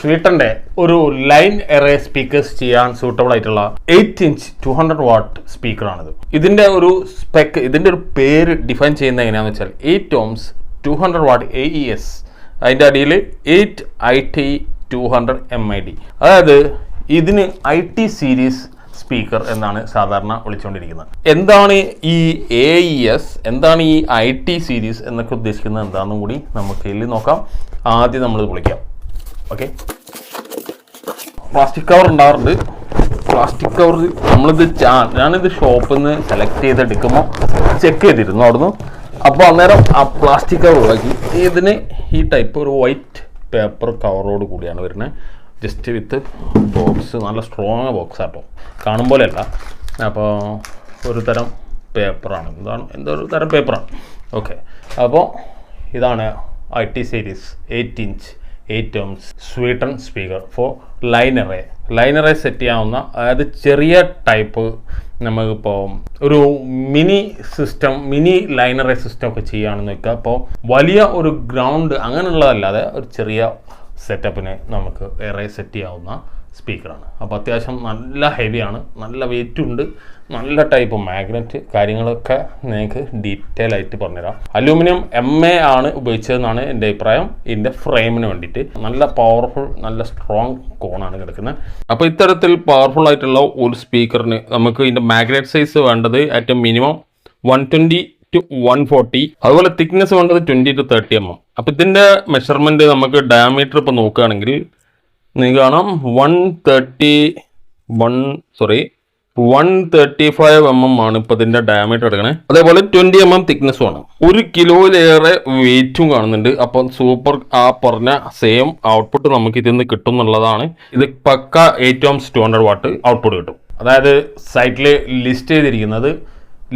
സ്വീറ്റന്റെ ഒരു line array speakers ചെയ്യാൻ suitable ആയിട്ടുള്ള 8-inch 200 watt സ്പീക്കറാണിത്. ഇതിന്റെ ഒരു സ്പെക്ക്, ഇതിന്റെ ഒരു പേര് ഡിഫൈൻ ചെയ്യുന്നത് എങ്ങനെയാണെന്ന് വെച്ചാൽ 8 ohms 200 watt AES, അതിന്റെ അടിയിൽ 8 IT 200 MID. അതായത് ഇതിന് IT സീരീസ് സ്പീക്കർ എന്നാണ് സാധാരണ വിളിച്ചുകൊണ്ടിരിക്കുന്നത്. എന്താണ് ഈ AES, എന്താണ് ഈ IT സീരീസ് എന്നൊക്കെ ഉദ്ദേശിക്കുന്നത് എന്താണെന്നും കൂടി നമുക്ക് ഇതിൽ നോക്കാം. ആദ്യം നമ്മളിത് വിളിക്കാം. ഓക്കെ, പ്ലാസ്റ്റിക് കവർ ഉണ്ടാവാറുണ്ട്. പ്ലാസ്റ്റിക് കവർ ഞാനിത് ഷോപ്പിൽ നിന്ന് സെലക്ട് ചെയ്തെടുക്കുമ്പോൾ ചെക്ക് ചെയ്തിരുന്നു അവിടുന്ന്. അപ്പോൾ അന്നേരം ആ പ്ലാസ്റ്റിക് കവർ ഒഴിവാക്കി ഇതിന് ഈ ടൈപ്പ് ഒരു വൈറ്റ് പേപ്പർ കവറോട് കൂടിയാണ് വരുന്നത്. ജസ്റ്റ് വിത്ത് ബോക്സ്, നല്ല സ്ട്രോങ് ബോക്സ് ആട്ടോ, കാണും പോലെയല്ല. അപ്പോൾ ഒരു തരം പേപ്പറാണ്, എന്തൊരു തരം പേപ്പറാണ്. ഓക്കെ, അപ്പോൾ ഇതാണ് IT സീരീസ് 8-inch 8 ohms സ്വീറ്റൺ speaker for line array set ചെയ്യാവുന്ന, അതായത് ചെറിയ ടൈപ്പ് നമുക്കിപ്പോൾ ഒരു മിനി ലൈൻ എറേ സിസ്റ്റം ഒക്കെ ചെയ്യുകയാണെന്ന് വെക്കുക. അപ്പോൾ വലിയ ഒരു ഗ്രൗണ്ട് അങ്ങനെയുള്ളതല്ലാതെ ഒരു ചെറിയ സെറ്റപ്പിന് നമുക്ക് എറേ സെറ്റ് ചെയ്യാവുന്ന സ്പീക്കറാണ്. അപ്പോൾ അത്യാവശ്യം നല്ല ഹെവിയാണ്, നല്ല വെയിറ്റ് ഉണ്ട്, നല്ല ടൈപ്പ് മാഗ്നറ്റ് കാര്യങ്ങളൊക്കെ നിങ്ങൾക്ക് ഡീറ്റെയിൽ ആയിട്ട് പറഞ്ഞുതരാം. അലൂമിനിയം MA ആണ് ഉപയോഗിച്ചതെന്നാണ് എൻ്റെ അഭിപ്രായം. ഇതിൻ്റെ ഫ്രെയിമിന് വേണ്ടിയിട്ട് നല്ല പവർഫുൾ, നല്ല സ്ട്രോങ് കോണാണ് കിടക്കുന്നത്. അപ്പോൾ ഇത്തരത്തിൽ പവർഫുൾ ആയിട്ടുള്ള ഒരു സ്പീക്കറിന് നമുക്ക് ഇതിൻ്റെ മാഗ്നറ്റ് സൈസ് വേണ്ടത് ഏറ്റവും മിനിമം 120 to 140, അതുപോലെ തിക്നെസ് വേണ്ടത് 20 to 30 mm. അപ്പോൾ ഇതിൻ്റെ മെഷർമെൻറ്റ് നമുക്ക് ഡയമീറ്റർ ഇപ്പോൾ നോക്കുകയാണെങ്കിൽ നിങ്ങൾക്ക് കാണാം 135 mm ആണ് ഇപ്പോൾ ഇതിൻ്റെ ഡയമീറ്റർ എടുക്കണേ. അതേപോലെ 20 mm തിക്നെസ്സും ആണ്. 1 കിലോയിലേറെ വെയിറ്റും കാണുന്നുണ്ട്. അപ്പം സൂപ്പർ, ആ പറഞ്ഞ സെയിം ഔട്ട്പുട്ട് നമുക്ക് ഇതിൽ നിന്ന് കിട്ടും എന്നുള്ളതാണ്. ഇത് പക്ക 8 ohms 200 watt ഔട്ട്പുട്ട് കിട്ടും. അതായത് സൈറ്റിൽ ലിസ്റ്റ് ചെയ്തിരിക്കുന്നത്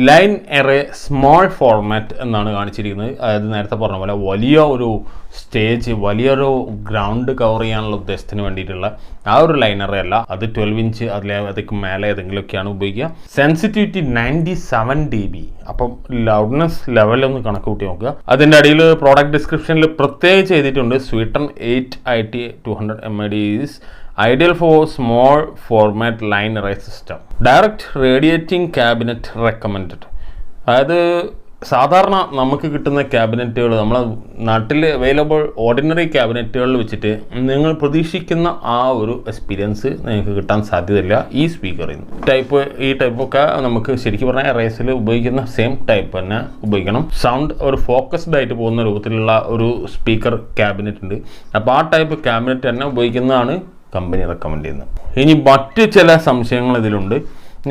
ലൈൻ എറേ സ്മോൾ ഫോർമാറ്റ് എന്നാണ് കാണിച്ചിരിക്കുന്നത്. അതായത് നേരത്തെ പറഞ്ഞ പോലെ വലിയ ഒരു സ്റ്റേജ്, വലിയൊരു ഗ്രൗണ്ട് കവർ ചെയ്യാനുള്ള ഉദ്ദേശത്തിന് വേണ്ടിയിട്ടുള്ള ആ ഒരു ലൈൻ എറേ അല്ല. അത് 12 inch അതിലേക്ക് മേലെ ഏതെങ്കിലുമൊക്കെയാണ് ഉപയോഗിക്കുക. Sensitivity 97 dB. അപ്പം ലൗഡ്നെസ് ലെവലൊന്ന് കണക്ക് കൂട്ടി നോക്കുക. അതിൻ്റെ അടിയിൽ പ്രോഡക്റ്റ് ഡിസ്ക്രിപ്ഷനിൽ പ്രത്യേകിച്ച് എഴുതിയിട്ടുണ്ട് സ്വീറ്റൺ 8 IT 200 MID is ideal for small format line array system. Direct radiating cabinet recommended. അതായത് സാധാരണ നമുക്ക് കിട്ടുന്ന ക്യാബിനറ്റുകൾ, നമ്മളെ നാട്ടിൽ അവൈലബിൾ ഓർഡിനറി ക്യാബിനറ്റുകളിൽ വെച്ചിട്ട് നിങ്ങൾ പ്രതീക്ഷിക്കുന്ന ആ ഒരു എക്സ്പീരിയൻസ് നിങ്ങൾക്ക് കിട്ടാൻ സാധ്യതയില്ല ഈ സ്പീക്കറിൽ നിന്ന്. ഈ ടൈപ്പൊക്കെ നമുക്ക് ശരിക്കും പറഞ്ഞാൽ എറേസിൽ ഉപയോഗിക്കുന്ന സെയിം ടൈപ്പ് തന്നെ ഉപയോഗിക്കണം. സൗണ്ട് ഒരു ഫോക്കസ്ഡ് ആയിട്ട് പോകുന്ന രൂപത്തിലുള്ള ഒരു സ്പീക്കർ ക്യാബിനറ്റ് ഉണ്ട്. അപ്പോൾ ആ ടൈപ്പ് ക്യാബിനറ്റ് തന്നെ ഉപയോഗിക്കുന്നതാണ് കമ്പനി റെക്കമെൻഡ് ചെയ്യുന്നത്. ഇനി മറ്റ് ചില സംശയങ്ങൾ ഇതിലുണ്ട്.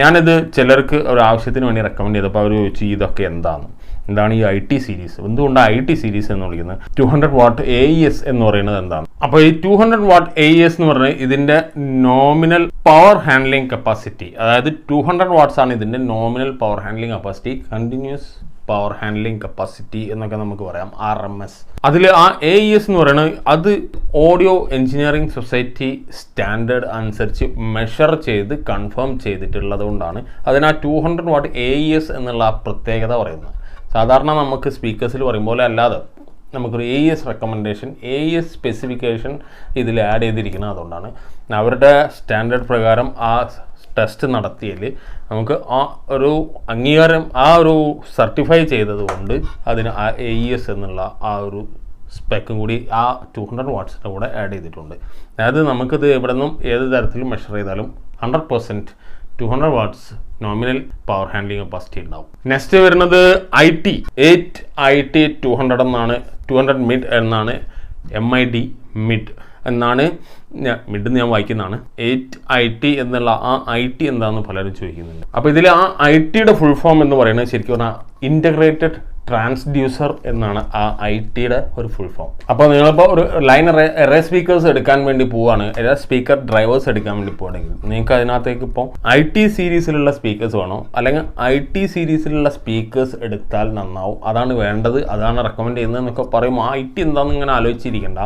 ഞാനിത് ചിലർക്ക് ഒരു ആവശ്യത്തിന് വേണ്ടി റെക്കമെൻഡ് ചെയ്തപ്പോൾ അവർ ചോദിച്ചു ഇതൊക്കെ എന്താണ് ഈ IT സീരീസ്, എന്തുകൊണ്ടാണ് IT സീരീസ് എന്ന് വിളിക്കുന്നത്, 200 watt AES എന്ന് പറയുന്നത് എന്താണ്? അപ്പോൾ ഈ 200 watt AES എന്ന് പറഞ്ഞാൽ ഇതിൻ്റെ നോമിനൽ പവർ ഹാൻഡ്ലിംഗ് കപ്പാസിറ്റി, അതായത് 200 watts ആണ് ഇതിൻ്റെ nominal power handling capacity, continuous power handling capacity എന്നൊക്കെ നമുക്ക് പറയാം, RMS. അതിൽ ആ AES എന്ന് പറയുന്നത് അത് ഓഡിയോ എഞ്ചിനീയറിംഗ് സൊസൈറ്റി സ്റ്റാൻഡേർഡ് അനുസരിച്ച് മെഷർ ചെയ്ത് കൺഫേം ചെയ്തിട്ടുള്ളത് കൊണ്ടാണ് അതിന് ആ 200 watt AES എന്നുള്ള ആ പ്രത്യേകത പറയുന്നത്. സാധാരണ നമുക്ക് സ്പീക്കേഴ്സിൽ പറയും പോലെ അല്ലാതെ നമുക്കൊരു AES റെക്കമെൻഡേഷൻ, AES സ്പെസിഫിക്കേഷൻ ഇതിൽ ആഡ് ചെയ്തിരിക്കുന്നത്. അതുകൊണ്ടാണ് അവരുടെ സ്റ്റാൻഡേർഡ് പ്രകാരം ആ ടെസ്റ്റ് നടത്തിയതിൽ നമുക്ക് ആ ഒരു അംഗീകാരം, ആ ഒരു സർട്ടിഫൈ ചെയ്തതുകൊണ്ട് അതിന് ആ AES എന്നുള്ള ആ ഒരു സ്പെക്കും കൂടി ആ 200 wattsൻ്റെ കൂടെ ആഡ് ചെയ്തിട്ടുണ്ട്. അതായത് നമുക്കിത് എവിടെ നിന്നും ഏത് തരത്തിലും മെഷർ ചെയ്താലും 100% 200 watts nominal power handling capacity ഉണ്ടാവും. നെക്സ്റ്റ് വരുന്നത് IT 8 IT 200 എന്നാണ്, 200 മിഡ് എന്നാണ്, MID മിഡ് എന്നാണ്. മിഡ് ഞാൻ വായിക്കുന്നതാണ്. 8 IT എന്നുള്ള ആ IT എന്താണെന്ന് പലരും ചോദിക്കുന്നുണ്ട്. അപ്പോൾ ഇതിൽ ആ ITയുടെ ഫുൾ ഫോം എന്ന് പറയുന്നത് ശരിക്കും പറഞ്ഞാൽ ഇൻ്റഗ്രേറ്റഡ് ട്രാൻസ്ഡ്യൂസർ എന്നാണ് ആ ITയുടെ ഒരു ഫുൾ ഫോം. അപ്പോൾ നിങ്ങളിപ്പോൾ ഒരു ലൈൻ എറേ സ്പീക്കേഴ്സ് എടുക്കാൻ വേണ്ടി പോവുകയാണ്, സ്പീക്കർ ഡ്രൈവേഴ്സ് എടുക്കാൻ വേണ്ടി പോവുകയാണെങ്കിൽ നിങ്ങൾക്ക് അതിനകത്തേക്ക് ഇപ്പോൾ IT സീരീസിലുള്ള സ്പീക്കേഴ്സ് വേണോ, അല്ലെങ്കിൽ IT സീരീസിലുള്ള സ്പീക്കേഴ്സ് എടുത്താൽ നന്നാവും, അതാണ് വേണ്ടത്, അതാണ് റെക്കമെൻഡ് ചെയ്യുന്നത് എന്നൊക്കെ പറയുമ്പോൾ IT എന്താണെന്ന് ഇങ്ങനെ ആലോചിച്ചിരിക്കേണ്ട.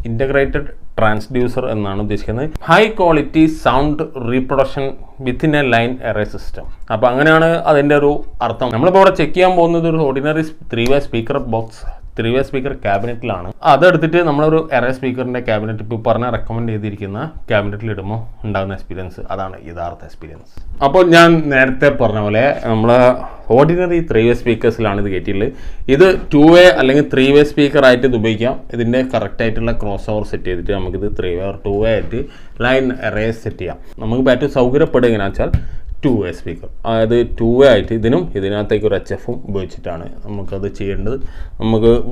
ഇൻ്റഗ്രേറ്റഡ് ട്രാൻസ്ഡ്യൂസർ എന്നാണ് ഉദ്ദേശിക്കുന്നത്. High quality sound reproduction within A line array system. അപ്പോൾ അങ്ങനെയാണ് അതിൻ്റെ ഒരു അർത്ഥം. നമ്മളിപ്പോൾ ഇവിടെ ചെക്ക് ചെയ്യാൻ പോകുന്നത് ഒരു ordinary 3-way speaker box 3-way speaker ക്യാബിനറ്റിലാണ്. അതെടുത്തിട്ട് നമ്മളൊരു എറേ സ്പീക്കറിൻ്റെ ക്യാബിനറ്റ് ഇപ്പോൾ റെക്കമെൻഡ് ചെയ്തിരിക്കുന്ന ക്യാബിനറ്റിൽ ഇടുമ്പോൾ ഉണ്ടാകുന്ന എക്സ്പീരിയൻസ് അതാണ് യഥാർത്ഥ എക്സ്പീരിയൻസ്. അപ്പോൾ ഞാൻ നേരത്തെ പറഞ്ഞ പോലെ നമ്മൾ ഓർഡിനറി 3-way സ്പീക്കേഴ്സിലാണ് ഇത് കയറ്റിയിട്ടുള്ളത്. ഇത് 2-way അല്ലെങ്കിൽ 3-way സ്പീക്കർ ആയിട്ട് ഇത് ഉപയോഗിക്കാം. ഇതിൻ്റെ കറക്റ്റായിട്ടുള്ള ക്രോസ് ഓവർ സെറ്റ് ചെയ്തിട്ട് നമുക്കിത് 3-way or 2-way ആയിട്ട് ലൈൻ എറേ സെറ്റ് ചെയ്യാം. നമുക്ക് ഏറ്റവും സൗകര്യപ്പെടുക എങ്ങനെയാണെന്ന് വെച്ചാൽ 2-way സ്പീക്കർ, അതായത് 2-way ആയിട്ട് ഇതിനകത്തേക്ക് ഒരു HF ഉപയോഗിച്ചിട്ടാണ് നമുക്കത് ചെയ്യേണ്ടത്.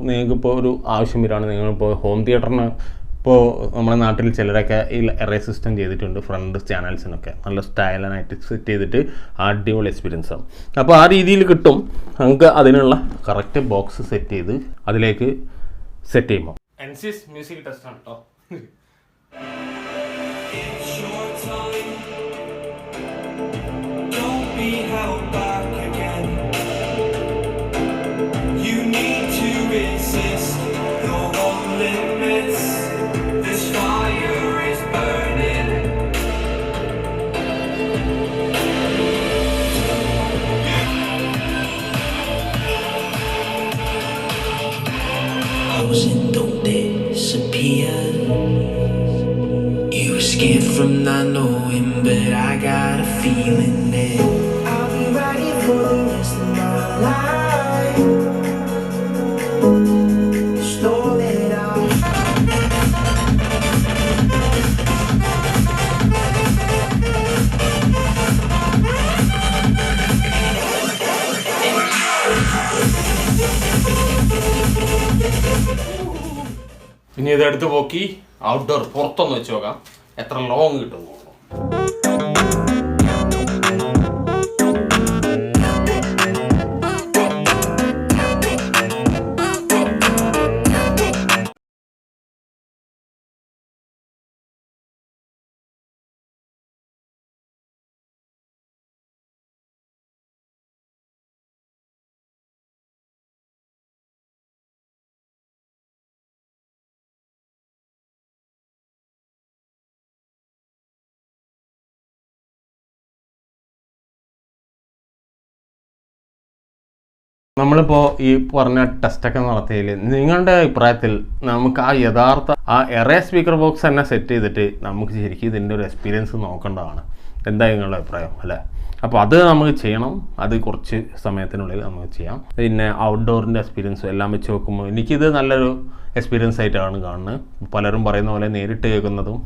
നിങ്ങൾക്കിപ്പോൾ ഒരു ആവശ്യം വരികയാണ്, നിങ്ങളിപ്പോൾ ഹോം തിയേറ്ററിന് ഇപ്പോൾ നമ്മുടെ നാട്ടിൽ ചിലരൊക്കെ ഈ എറേ സിസ്റ്റം ചെയ്തിട്ടുണ്ട് ഫ്രണ്ട് ചാനൽസിനൊക്കെ നല്ല സ്റ്റൈലനായിട്ട് സെറ്റ് ചെയ്തിട്ട് അടിപൊളി എക്സ്പീരിയൻസ് ആണ്. അപ്പോൾ ആ രീതിയിൽ കിട്ടും. നമുക്ക് അതിനുള്ള കറക്റ്റ് ബോക്സ് സെറ്റ് ചെയ്ത് അതിലേക്ക് സെറ്റ് ചെയ്യുമ്പോൾ എൻസിസ് മ്യൂസിക് ടെസ്റ്റ് ആണ് കേട്ടോ. Be held back again. You need to resist your own limits. This fire is burning. Closing, don't disappear. You were scared from not knowing, but I got a feeling that I'll be right here for the rest of my life. Stole it all. ഇനി ഇതെടുത്ത് പോക്കി outdoor പുറത്തൊന്ന് വെച്ച് നോക്കാം എത്ര long കിട്ടും. നമ്മളിപ്പോൾ ഈ പറഞ്ഞ ടെസ്റ്റൊക്കെ നടത്തിയതിൽ നിങ്ങളുടെ അഭിപ്രായത്തിൽ നമുക്ക് ആ യഥാർത്ഥ ആ എറേ സ്പീക്കർ ബോക്സ് തന്നെ സെറ്റ് ചെയ്തിട്ട് നമുക്ക് ശരിക്കും ഇതിൻ്റെ ഒരു എക്സ്പീരിയൻസ് നോക്കേണ്ടതാണ്. എന്താ നിങ്ങളുടെ അഭിപ്രായം അല്ലേ? അപ്പോൾ അത് നമുക്ക് ചെയ്യണം. അത് കുറച്ച് സമയത്തിനുള്ളിൽ നമുക്ക് ചെയ്യാം. പിന്നെ ഔട്ട്ഡോറിൻ്റെ എക്സ്പീരിയൻസും എല്ലാം വെച്ച് നോക്കുമ്പോൾ എനിക്കിത് നല്ലൊരു എക്സ്പീരിയൻസ് ആയിട്ടാണ് കാണുന്നത്. പലരും പറയുന്ന പോലെ നേരിട്ട് കേൾക്കുന്നതും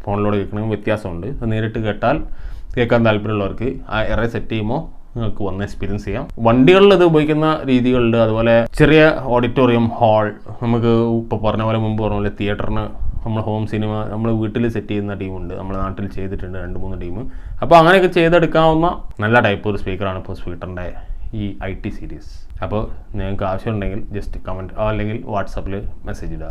ഫോണിലൂടെ കേൾക്കുന്നതും വ്യത്യാസമുണ്ട്. നേരിട്ട് കേൾക്കാൻ താല്പര്യമുള്ളവർക്ക് ആ എറേ സെറ്റ് ചെയ്യുമ്പോൾ നിങ്ങൾക്ക് വന്ന് എക്സ്പീരിയൻസ് ചെയ്യാം. വണ്ടികളിൽ ഇത് ഉപയോഗിക്കുന്ന രീതികളുണ്ട്. അതുപോലെ ചെറിയ ഓഡിറ്റോറിയം ഹാൾ, നമുക്ക് ഇപ്പോൾ പറഞ്ഞ പോലെ മുമ്പ് പറഞ്ഞ പോലെ തിയേറ്ററിന് നമ്മൾ ഹോം സിനിമ നമ്മൾ വീട്ടിൽ സെറ്റ് ചെയ്യുന്ന ടീമുണ്ട്. നമ്മുടെ നാട്ടിൽ ചെയ്തിട്ടുണ്ട് 2-3 ടീം. അപ്പോൾ അങ്ങനെയൊക്കെ ചെയ്തെടുക്കാവുന്ന നല്ല ടൈപ്പ് ഒരു സ്പീക്കറാണ് ഇപ്പോൾ സ്പീക്കറിൻ്റെ ഈ IT സീരീസ്. അപ്പോൾ നിങ്ങൾക്ക് ആവശ്യമുണ്ടെങ്കിൽ ജസ്റ്റ് കമൻറ്റ് അല്ലെങ്കിൽ വാട്സാപ്പിൽ മെസ്സേജ് ഇടുക.